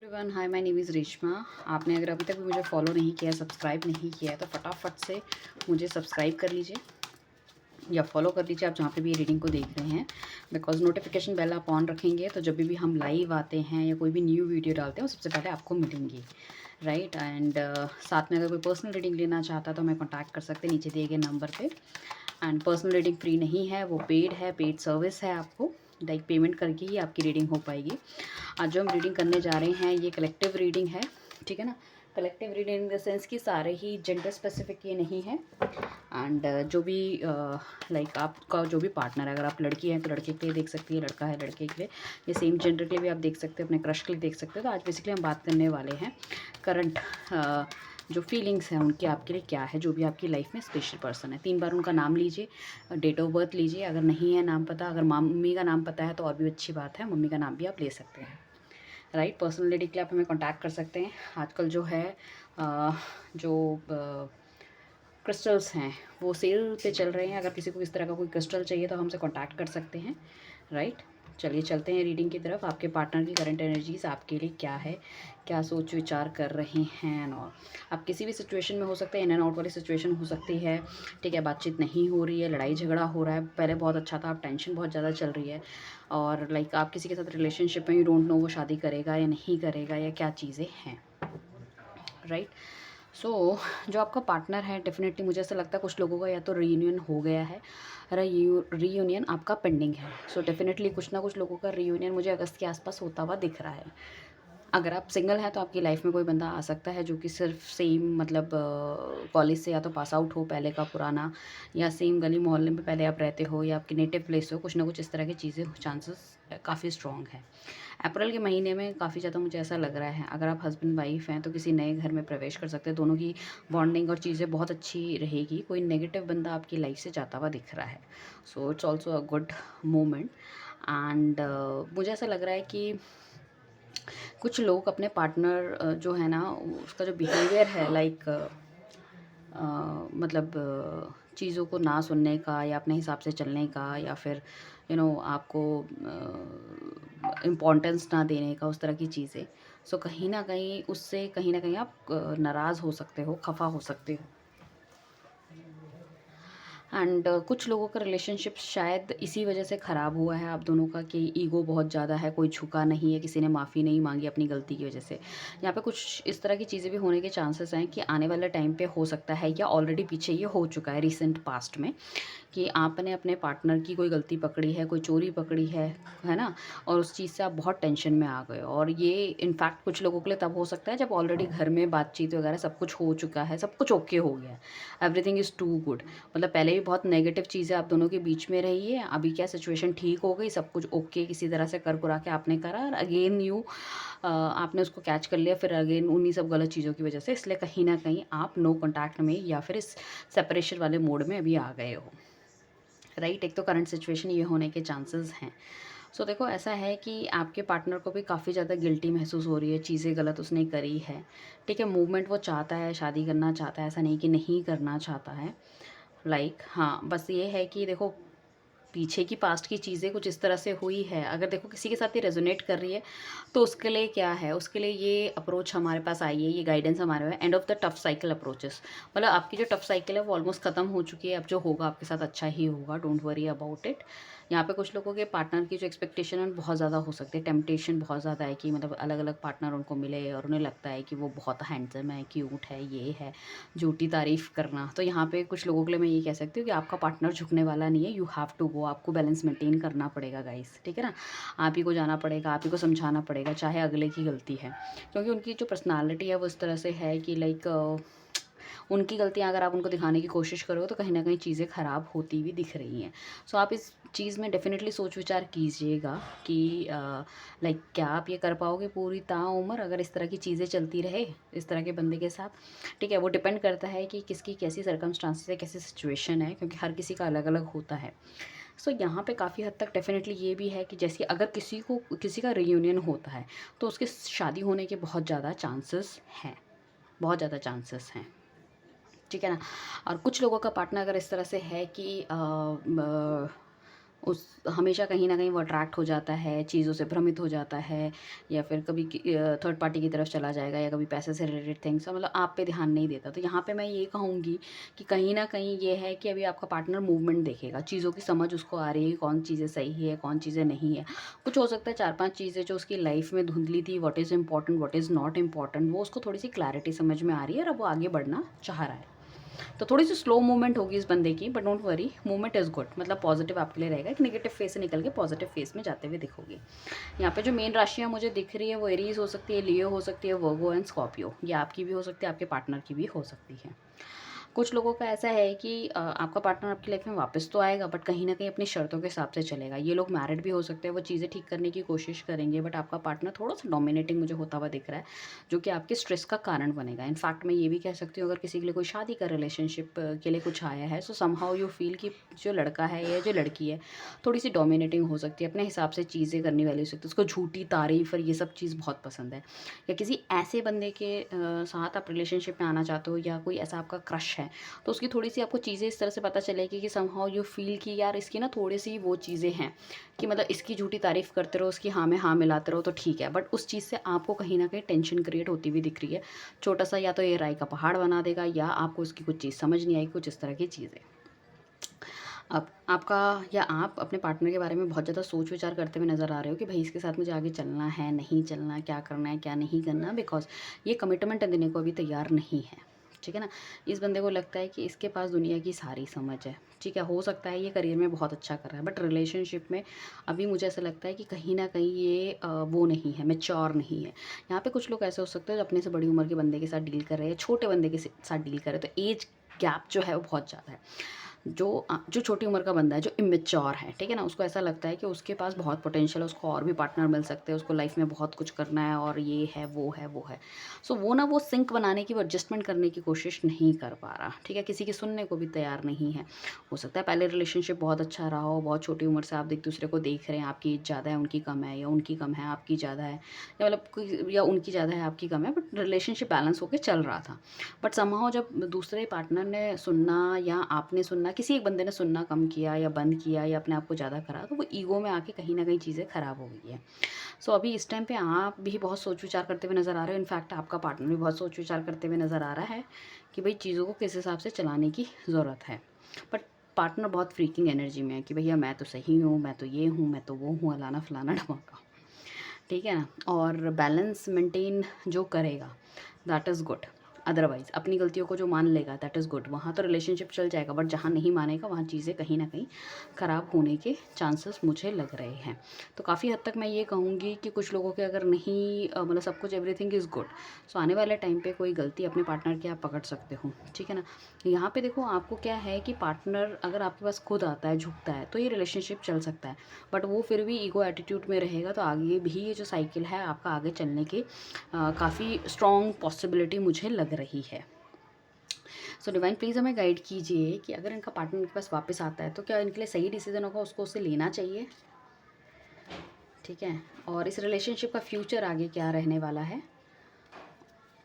Everyone, hi, my name is Reshma. आपने अगर अभी तक भी मुझे फॉलो नहीं किया, सब्सक्राइब नहीं किया है तो फटाफट से मुझे सब्सक्राइब कर लीजिए या फॉलो कर लीजिए आप जहाँ पे भी ये रीडिंग को देख रहे हैं। बिकॉज नोटिफिकेशन बेल आप ऑन रखेंगे तो जब भी हम लाइव आते हैं या कोई भी न्यू वीडियो डालते हैं वो सबसे पहले आपको मिलेंगी, राइट। एंड साथ में अगर कोई पर्सनल रीडिंग लेना चाहता है तो हमें कॉन्टैक्ट कर सकते हैं नीचे दिए गए नंबर पे। एंड पर्सनल रीडिंग फ्री नहीं है, वो पेड है, पेड सर्विस है। आपको लाइक पेमेंट करके ही आपकी रीडिंग हो पाएगी। आज जो हम रीडिंग करने जा रहे हैं ये कलेक्टिव रीडिंग है, ठीक है ना। Collective reading in the sense कि सारे ही जेंडर स्पेसिफिक ये नहीं है। एंड जो भी लाइक आपका जो भी पार्टनर है, अगर आप लड़की हैं तो लड़के के लिए देख सकती है, लड़का है लड़के के लिए, ये सेम जेंडर के लिए भी आप देख सकते हो, अपने क्रश के लिए देख सकते हो। तो आज बेसिकली हम बात करने वाले हैं करंट जो फीलिंग्स हैं उनकी आपके लिए क्या है, जो भी आपकी लाइफ में स्पेशल पर्सन है। 3 बार उनका नाम लीजिए, डेट ऑफ बर्थ लीजिए, अगर नहीं है नाम पता, अगर मम्मी का नाम पता है तो और भी अच्छी बात है, मम्मी का नाम भी आप ले सकते हैं, राइट। पर्सनल रीडिंग के लिए आप हमें कॉन्टैक्ट कर सकते हैं। आजकल जो है जो क्रिस्टल्स हैं वो सेल पे चल रहे हैं। अगर किसी को इस तरह का कोई क्रिस्टल चाहिए तो हमसे कांटेक्ट कर सकते हैं, राइट। चलिए चलते हैं रीडिंग की तरफ। आपके पार्टनर की करंट एनर्जीज आपके लिए क्या है, क्या सोच विचार कर रहे हैं। और आप किसी भी सिचुएशन में हो सकते हैं, इन एंड आउट वाली सिचुएशन हो सकती है, ठीक है। बातचीत नहीं हो रही है, लड़ाई झगड़ा हो रहा है, पहले बहुत अच्छा था, अब टेंशन बहुत ज़्यादा चल रही है। और लाइक आप किसी के साथ रिलेशनशिप में, यू डोंट नो वो शादी करेगा या नहीं करेगा या क्या चीज़ें हैं, राइट। सो जो आपका पार्टनर है, डेफिनेटली मुझे ऐसा लगता है कुछ लोगों का या तो रीयूनियन हो गया है, रीयूनियन आपका पेंडिंग है। सो डेफिनेटली कुछ ना कुछ लोगों का रीयूनियन मुझे अगस्त के आसपास होता हुआ दिख रहा है। अगर आप सिंगल हैं तो आपकी लाइफ में कोई बंदा आ सकता है जो कि सिर्फ सेम मतलब कॉलेज से या तो पास आउट हो पहले का पुराना, या सेम गली मोहल्ले में पहले आप रहते हो, या आपकी नेटिव प्लेस हो, कुछ ना कुछ इस तरह की चीज़ें चांसेस काफ़ी स्ट्रॉन्ग है। अप्रैल के महीने में काफ़ी ज़्यादा मुझे ऐसा लग रहा है, अगर आप हस्बैंड वाइफ हैं तो किसी नए घर में प्रवेश कर सकते हैं। दोनों की बॉन्डिंग और चीज़ें बहुत अच्छी रहेगी। कोई नेगेटिव बंदा आपकी लाइफ से जाता हुआ दिख रहा है। So it's also a good moment. And मुझे ऐसा लग रहा है कि कुछ लोग अपने पार्टनर जो है ना, उसका जो बिहेवियर है, लाइक मतलब चीज़ों को ना सुनने का या अपने हिसाब से चलने का, या फिर आपको इम्पोर्टेंस ना देने का, उस तरह की चीज़ें। सो कहीं ना कहीं उससे कहीं ना कहीं आप नाराज़ हो सकते हो, खफा हो सकते हो। एंड कुछ लोगों का रिलेशनशिप शायद इसी वजह से ख़राब हुआ है आप दोनों का, कि ईगो बहुत ज़्यादा है, कोई झुका नहीं है, किसी ने माफ़ी नहीं मांगी अपनी गलती की वजह से। यहाँ पे कुछ इस तरह की चीज़ें भी होने के चांसेस हैं कि आने वाले टाइम पे हो सकता है, या ऑलरेडी पीछे ये हो चुका है रिसेंट पास्ट में, कि आपने अपने पार्टनर की कोई गलती पकड़ी है, कोई चोरी पकड़ी है ना। और उस चीज़ से आप बहुत टेंशन में आ गए। और ये इनफैक्ट कुछ लोगों के लिए तब हो सकता है जब ऑलरेडी घर में बातचीत वगैरह सब कुछ हो चुका है, सब कुछ ओके हो गया है, एवरीथिंग इज़ टू गुड। मतलब पहले भी बहुत नेगेटिव चीज़ें आप दोनों के बीच में रही है, अभी क्या सिचुएशन ठीक हो गई, सब कुछ ओके किसी तरह से कर कुरा के आपने करा, और अगेन आपने उसको कैच कर लिया, फिर अगेन उन्हीं सब गलत चीज़ों की वजह से, इसलिए कहीं ना कहीं आप नो कॉन्टैक्ट में या फिर इस सेपरेशन वाले मोड में अभी आ गए हो, राइट। एक तो करंट सिचुएशन ये होने के चांसेस हैं। सो देखो ऐसा है कि आपके पार्टनर को भी काफ़ी ज़्यादा गिल्टी महसूस हो रही है, चीज़ें गलत उसने करी है, ठीक है। मूवमेंट वो चाहता है, शादी करना चाहता है, ऐसा नहीं कि नहीं करना चाहता है। लाइक हाँ, बस ये है कि देखो पीछे की पास्ट की चीज़ें कुछ इस तरह से हुई है। अगर देखो किसी के साथ ये रेजोनेट कर रही है तो उसके लिए क्या है, उसके लिए ये अप्रोच हमारे पास आई है, ये गाइडेंस हमारे है, end of the tough cycle approaches. मतलब आपकी जो टफ साइकिल है वो ऑलमोस्ट ख़त्म हो चुकी है, अब जो होगा आपके साथ अच्छा ही होगा, डोंट वरी अबाउट इट। यहाँ पे कुछ लोगों के पार्टनर की जो एक्सपेक्टेशन है बहुत ज़्यादा हो सकती है, टेम्पटेशन बहुत ज़्यादा है कि मतलब अलग अलग पार्टनर उनको मिले और उन्हें लगता है कि वो बहुत हैंडसम है, क्यूट है, ये है, झूठी तारीफ़ करना। तो यहाँ पे कुछ लोगों के लिए मैं ये कह सकती हूँ कि आपका पार्टनर झुकने वाला नहीं है, यू हैव टू गो, आपको बैलेंस मेंटेन करना पड़ेगा गाइस, ठीक है ना। आप ही को जाना पड़ेगा, आप ही को समझाना पड़ेगा, चाहे अगले की गलती है, क्योंकि उनकी जो पर्सनालिटी है वो इस तरह से है कि लाइक उनकी गलतियाँ अगर आप उनको दिखाने की कोशिश करो तो कहीं ना कहीं चीज़ें ख़राब होती हुई दिख रही हैं। सो आप इस चीज़ में डेफिनेटली सोच विचार कीजिएगा कि लाइक क्या आप ये कर पाओगे पूरी ताउम्र अगर इस तरह की चीज़ें चलती रहे इस तरह के बंदे के साथ, ठीक है। वो डिपेंड करता है कि किसकी कैसी सर्कमस्टांसेस है, कैसी सिचुएशन है, क्योंकि हर किसी का अलग अलग होता है। सो यहाँ पे काफ़ी हद तक डेफिनेटली ये भी है कि जैसे अगर किसी का रियूनियन होता है तो उसकी शादी होने के बहुत ज़्यादा चांसेस हैं, बहुत ज़्यादा चांसेस हैं, ठीक है ना। और कुछ लोगों का पार्टनर अगर इस तरह से है कि उस हमेशा कहीं न कहीं वो अट्रैक्ट हो जाता है, चीज़ों से भ्रमित हो जाता है या फिर कभी थर्ड पार्टी की तरफ चला जाएगा या कभी पैसे से रिलेटेड थिंग्स मतलब आप पे ध्यान नहीं देता। तो यहाँ पे मैं ये कहूँगी कि कहीं न कहीं ये है कि अभी आपका पार्टनर मूवमेंट देखेगा, चीज़ों की समझ उसको आ रही है, कौन चीज़ें सही है, कौन चीज़ें नहीं है। कुछ हो सकता है 4-5 चीज़ें जो उसकी लाइफ़ में धुंधली थी, what is important, what is not important, वो उसको थोड़ी-सी क्लैरिटी समझ में आ रही है और अब वो आगे बढ़ना चाह रहा है। तो थोड़ी सी स्लो मूवमेंट होगी इस बंदे की, but don't worry, movement is good, मतलब पॉजिटिव आपके लिए रहेगा, एक नेगेटिव फेस से निकल के पॉजिटिव फेस में जाते हुए दिखोगे। यहाँ पे जो मेन राशियाँ मुझे दिख रही है वो एरीज हो सकती है, लियो हो सकती है, वर्गो एंड स्कॉर्पियो। ये आपकी भी हो सकती है, आपके पार्टनर की भी हो सकती है। कुछ लोगों का ऐसा है कि आपका पार्टनर आपकी लाइफ में वापस तो आएगा बट कहीं न कहीं अपनी शर्तों के हिसाब से चलेगा। ये लोग मैरिड भी हो सकते हैं, वो चीज़ें ठीक करने की कोशिश करेंगे बट आपका पार्टनर थोड़ा-सा डोमिनेटिंग मुझे होता हुआ दिख रहा है, जो कि आपके स्ट्रेस का कारण बनेगा। इनफैक्ट मैं ये भी कह सकती हूँ अगर किसी के लिए कोई शादी का रिलेशनशिप के लिए कुछ आया है, सो समहाउ यू फील कि जो लड़का है या जो लड़की है, थोड़ी-सी डोमिनेटिंग हो सकती है, अपने हिसाब से चीज़ें करने वाली हो सकती है। उसको झूठी तारीफ़ और ये सब चीज़ बहुत पसंद है। या किसी ऐसे बंदे के साथ आप रिलेशनशिप में आना चाहते हो या कोई ऐसा आपका क्रश है, तो उसकी थोड़ी-सी आपको चीज़ें इस तरह से पता चलेगी कि समहाउ यू फ़ील कि यार इसकी ना थोड़ी-सी वो चीज़ें हैं कि मतलब इसकी झूठी तारीफ़ करते रहो, उसकी हाँ में हाँ मिलाते रहो तो ठीक है। बट उस चीज़ से आपको कहीं न कहीं टेंशन क्रिएट होती हुई दिख रही है। छोटा-सा या तो ये राई का पहाड़ बना देगा या आपको उसकी कुछ चीज़ समझ नहीं आएगी, कुछ इस तरह की चीज़ें। अब आपका या आप अपने पार्टनर के बारे में बहुत ज़्यादा सोच विचार करते हुए नज़र आ रहे हो कि भई इसके साथ मुझे आगे चलना है, नहीं चलना, क्या करना है, क्या नहीं करना, बिकॉज़ ये कमिटमेंट देने को अभी तैयार नहीं है। ठीक है ना? इस बंदे को लगता है कि इसके पास दुनिया की सारी समझ है। ठीक है, हो सकता है ये करियर में बहुत अच्छा कर रहा है बट रिलेशनशिप में अभी मुझे ऐसा लगता है कि कहीं न कहीं ये वो नहीं है, मैच्योर नहीं है। यहाँ पे कुछ लोग ऐसे हो सकते हैं जो अपने से बड़ी उम्र के बंदे के साथ डील कर रहे हैं, छोटे बंदे के साथ डील कर रहे हैं, तो ऐज गैप जो है वो बहुत ज़्यादा है। जो छोटी उम्र का बंदा है, जो इमैच्योर है, ठीक है ना? उसको ऐसा लगता है कि उसके पास बहुत पोटेंशियल है, उसको और भी पार्टनर मिल सकते हैं, उसको लाइफ़ में बहुत कुछ करना है और ये है, वो है, वो है। सो वो ना वो सिंक बनाने की, वो एडजस्टमेंट करने की कोशिश नहीं कर पा रहा, ठीक है? किसी की सुनने को भी तैयार नहीं है। हो सकता है पहले रिलेशनशिप बहुत अच्छा रहा हो, बहुत छोटी उम्र से आप एक-दूसरे को देख रहे हैं, आपकी एज ज़्यादा है, उनकी कम है या उनकी कम है, आपकी ज़्यादा है या मतलब कोई या उनकी ज़्यादा है, आपकी कम है, बट रिलेशनशिप बैलेंस होके चल रहा था। बट समहाउ जब दूसरे पार्टनर ने सुनना या आपने सुनना, किसी एक बंदे ने सुनना कम किया या बंद किया या अपने आप को ज़्यादा करा, तो वो ईगो में आके कहीं न कहीं चीज़ें ख़राब हो गई है। सो अभी इस टाइम पे आप भी बहुत सोच विचार करते हुए नज़र आ रहे हो, इनफैक्ट आपका पार्टनर भी बहुत सोच विचार करते हुए नज़र आ रहा है कि भई चीज़ों को किस हिसाब से चलाने की ज़रूरत है। बट पार्टनर बहुत फ्रीकिंग एनर्जी में है कि भैया मैं तो सही हूँ, मैं तो ये हूँ, मैं तो वो हूँ, अलाना फलाना ढमाका। ठीक है ना? और बैलेंस मेंटेन जो करेगा दैट इज़ गुड। अदरवाइज़ अपनी गलतियों को जो मान लेगा दैट इज़ गुड, वहाँ तो रिलेशनशिप चल जाएगा बट जहाँ नहीं मानेगा वहाँ चीज़ें कहीं न कहीं ख़राब होने के चांसेस मुझे लग रहे हैं। तो काफ़ी हद तक मैं ये कहूँगी कि कुछ लोगों के अगर नहीं मतलब सब कुछ एवरीथिंग इज़ गुड, सो आने वाले टाइम पे कोई गलती अपने पार्टनर की आप पकड़ सकते हो। ठीक है ना? यहाँ पे देखो आपको क्या है कि पार्टनर अगर आपके पास खुद आता है, झुकता है, तो ये रिलेशनशिप चल सकता है। बट वो फिर भी ईगो एटीट्यूड में रहेगा तो आगे भी ये जो साइकिल है आपका आगे चलने की काफ़ी स्ट्रॉन्ग पॉसिबिलिटी मुझे लग रही है। सो डिवाइन प्लीज़ हमें गाइड कीजिए कि अगर इनका पार्टनर इनके पास वापस आता है तो क्या इनके लिए सही डिसीजन होगा, उसको उससे लेना चाहिए? ठीक है? और इस रिलेशनशिप का फ्यूचर आगे क्या रहने वाला है?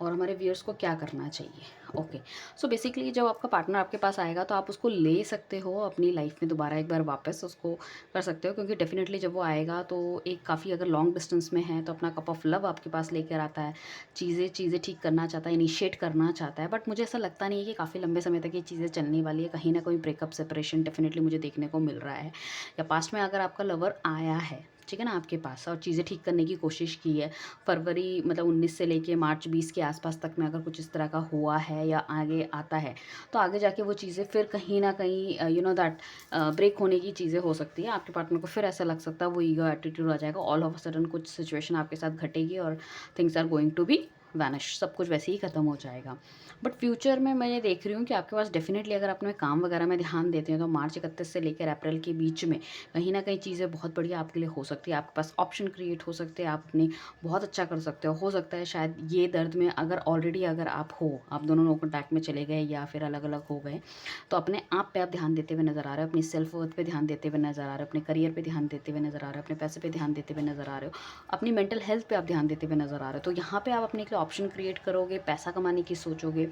और हमारे व्यूअर्स को क्या करना चाहिए? ओके, सो बेसिकली जब आपका पार्टनर आपके पास आएगा तो आप उसको ले सकते हो अपनी लाइफ में दोबारा एक बार वापस उसको कर सकते हो, क्योंकि डेफिनेटली जब वो आएगा तो एक काफ़ी अगर लॉन्ग डिस्टेंस में है तो अपना कप ऑफ लव आपके पास लेकर आता है, चीज़ें चीज़ें ठीक करना चाहता है, इनिशिएट करना चाहता है। बट मुझे ऐसा लगता नहीं है कि काफ़ी लंबे समय तक ये चीज़ें चलने वाली है। कहीं ना कहीं ब्रेकअप सेपरेशन डेफिनेटली मुझे देखने को मिल रहा है। या पास्ट में अगर आपका लवर आया है, ठीक है ना, आपके पास और चीज़ें ठीक करने की कोशिश की है, फरवरी मतलब 19 से लेके मार्च 20 के आसपास तक में अगर कुछ इस तरह का हुआ है या आगे आता है, तो आगे जाके वो चीज़ें फिर कहीं न कहीं यू नो दैट ब्रेक होने की चीज़ें हो सकती हैं। आपके पार्टनर को फिर ऐसा लग सकता है वो ईगो एटीट्यूड आ जाएगा, ऑल ऑफ अ सडन कुछ सिचुएशन आपके साथ घटेगी और things are going to be vanish, सब कुछ वैसे ही ख़त्म हो जाएगा। बट फ्यूचर में मैं ये देख रही हूँ कि आपके पास डेफ़िनेटली अगर अपने काम वगैरह में ध्यान देते हैं तो मार्च 31 से लेकर अप्रैल के बीच में कहीं न कहीं चीज़ें बहुत बढ़िया आपके लिए हो सकती है। आपके पास ऑप्शन क्रिएट हो सकते हैं, आप अपनी बहुत अच्छा कर सकते हो सकता है शायद ये दर्द में अगर ऑलरेडी अगर आप हो, आप दोनों नो कॉन्टैक्ट में चले गए या फिर अलग-अलग हो गए, तो अपने आप पे आप ध्यान देते हुए नज़र आ रहे हो, अपनी सेल्फ वर्थ पे ध्यान देते हुए नज़र आ रहे हो, अपने करियर पे ध्यान देते हुए नज़र आ रहे हो, अपने पैसे पे ध्यान देते हुए नज़र आ रहे हो, अपनी मेंटल हेल्थ पे आप ध्यान देते हुए नज़र आ रहे हो। तो यहाँ पे आप अपने के लिए ऑप्शन क्रिएट करोगे, पैसा कमाने की सोचोगे,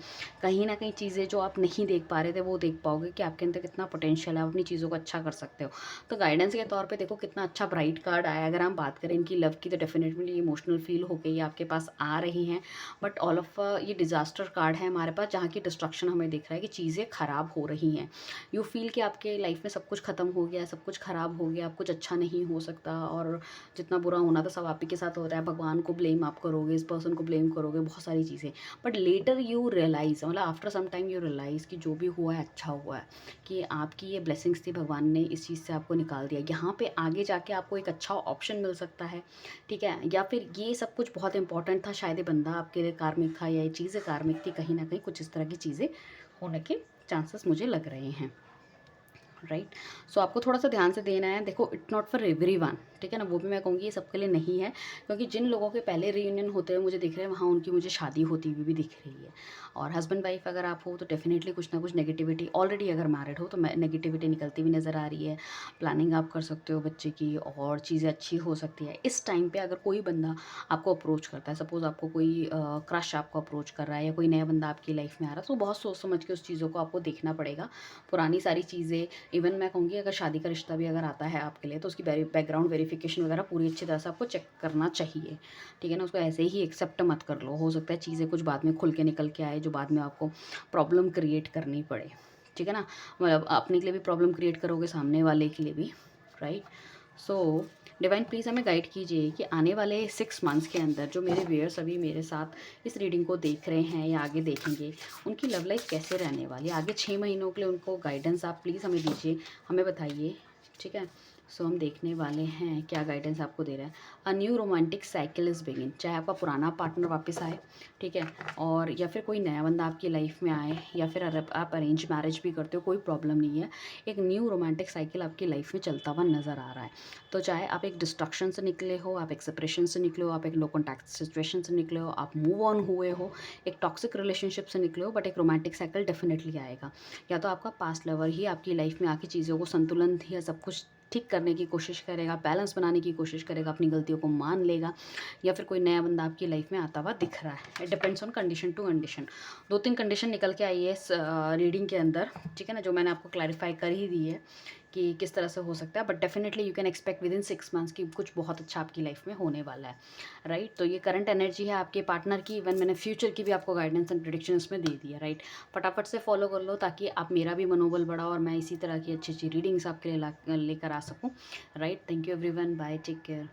कहीं न कहीं चीज़ें जो आप नहीं देख पा रहे थे वो देख पाओगे कि आपके अंदर कितना पोटेंशियल है, आप अपनी चीज़ों को अच्छा कर सकते हो। तो गाइडेंस के तौर पे देखो कितना अच्छा ब्राइट कार्ड आया है। अगर हम बात करें इनकी लव की तो डेफ़िनेटली इमोशनल फ़ील हो गई है, आपके पास आ रही हैं। बट ऑल ऑफ ये डिज़ास्टर कार्ड है हमारे पास, जहाँ की डिस्ट्रक्शन हमें दिख रहा है कि चीज़ें ख़राब हो रही हैं। यू फ़ील कि आपके लाइफ़ में सब कुछ ख़त्म हो गया है, सब कुछ ख़राब हो गया, अब कुछ अच्छा नहीं हो सकता और जितना बुरा होना था सब आप ही के साथ हो रहा है। भगवान को ब्लेम आप करोगे, इस पर्सन को ब्लेम करोगे, बहुत सारी चीज़ें। बट लेटर यू रियलाइज़, मतलब after some time you realise कि जो भी हुआ है अच्छा हुआ है, कि आपकी ये ब्लेसिंग्स थी, भगवान ने इस चीज़ से आपको निकाल दिया। यहाँ पे आगे जाके आपको एक अच्छा ऑप्शन मिल सकता है, ठीक है? या फिर ये सब कुछ बहुत इंपॉर्टेंट था, शायद ये बंदा आपके लिए कार्मिक था या ये चीज़ें कार्मिक थी, कहीं न कहीं कुछ इस तरह की चीज़ें होने के चांसेस मुझे लग रहे हैं। राइट। सो आपको थोड़ा सा ध्यान से देना है। देखो इट्स नॉट फॉर एवरीवन, ठीक है ना, वो भी मैं कहूँगी ये सबके लिए नहीं है, क्योंकि जिन लोगों के पहले रीयूनियन होते हुए मुझे दिख रहे हैं वहाँ उनकी मुझे शादी होती हुई भी दिख रही है। और हस्बैंड वाइफ अगर आप हो तो डेफिनेटली कुछ ना कुछ नेगेटिविटी, ऑलरेडी अगर मैरिड हो तो नेगेटिविटी निकलती हुई नज़र आ रही है। प्लानिंग आप कर सकते हो बच्चे की और चीज़ें अच्छी हो सकती है। इस टाइम पे अगर कोई बंदा आपको अप्रोच करता है, सपोज़ आपको कोई क्रश आपको अप्रोच कर रहा है या कोई नया बंदा आपकी लाइफ में आ रहा है, तो बहुत सोच समझ के उस चीज़ों को आपको देखना पड़ेगा। पुरानी सारी चीज़ें, इवन मैं कहूँगी अगर शादी का रिश्ता भी अगर आता है आपके लिए तो उसकी बैकग्राउंड वेरिफिकेशन वगैरह पूरी अच्छी तरह से आपको चेक करना चाहिए, ठीक है ना। उसको ऐसे ही एक्सेप्ट मत कर लो, हो सकता है चीज़ें कुछ बाद में खुल के निकल के आए जो बाद में आपको प्रॉब्लम क्रिएट करनी पड़े, ठीक है ना। मतलब अपने के लिए भी प्रॉब्लम क्रिएट करोगे, सामने वाले के लिए भी, राइट। सो डिवाइन प्लीज़ हमें गाइड कीजिए कि आने वाले 6 मंथ्स के अंदर जो मेरे व्यूअर्स अभी मेरे साथ इस रीडिंग को देख रहे हैं या आगे देखेंगे, उनकी लव लाइफ कैसे रहने वाली है आगे 6 महीनों के लिए, उनको गाइडेंस आप प्लीज़ हमें दीजिए, हमें बताइए, ठीक है। सो हम देखने वाले हैं क्या गाइडेंस आपको दे रहा है। A new romantic cycle is begin, चाहे आपका पुराना पार्टनर वापस आए, ठीक है, और या फिर कोई नया बंदा आपकी लाइफ में आए, या फिर आप अरेंज मैरिज भी करते हो, कोई प्रॉब्लम नहीं है। एक न्यू रोमांटिक साइकिल आपकी लाइफ में चलता हुआ नज़र आ रहा है। तो चाहे आप एक डिस्ट्रक्शन से निकले हो, आप एक सेपरेशन से निकले हो, आप एक लो कॉन्टैक्ट सिचुएशन से निकले हो, आप मूव ऑन हुए हो, एक टॉक्सिक रिलेशनशिप से निकले हो, बट एक रोमांटिक साइकिल डेफिनेटली आएगा। या तो आपका पास्ट लवर ही आपकी लाइफ में आके चीज़ों को संतुलन या सब कुछ ठीक करने की कोशिश करेगा, बैलेंस बनाने की कोशिश करेगा, अपनी गलतियों को मान लेगा, या फिर कोई नया बंदा आपकी लाइफ में आता हुआ दिख रहा है। It depends on condition to condition. 2-3 condition निकल के आई है इस रीडिंग के अंदर, ठीक है ना, जो मैंने आपको क्लैरिफाई कर ही दी है कि किस तरह से हो सकता है। But definitely you can expect with in 6 months कि कुछ बहुत अच्छा आपकी लाइफ में होने वाला है, राइट। तो ये करंट एनर्जी है आपके पार्टनर की, इवन मैंने फ्यूचर की भी आपको गाइडेंस एंड प्रेडिक्शन इसमें दे दी है, राइट। फटाफट से फॉलो कर लो ताकि आप मेरा भी मनोबल बढ़ा और मैं इसी तरह की अच्छी अच्छी रीडिंग्स आपके लिए लेकर आ सकूँ, right. Thank you everyone, bye, take care.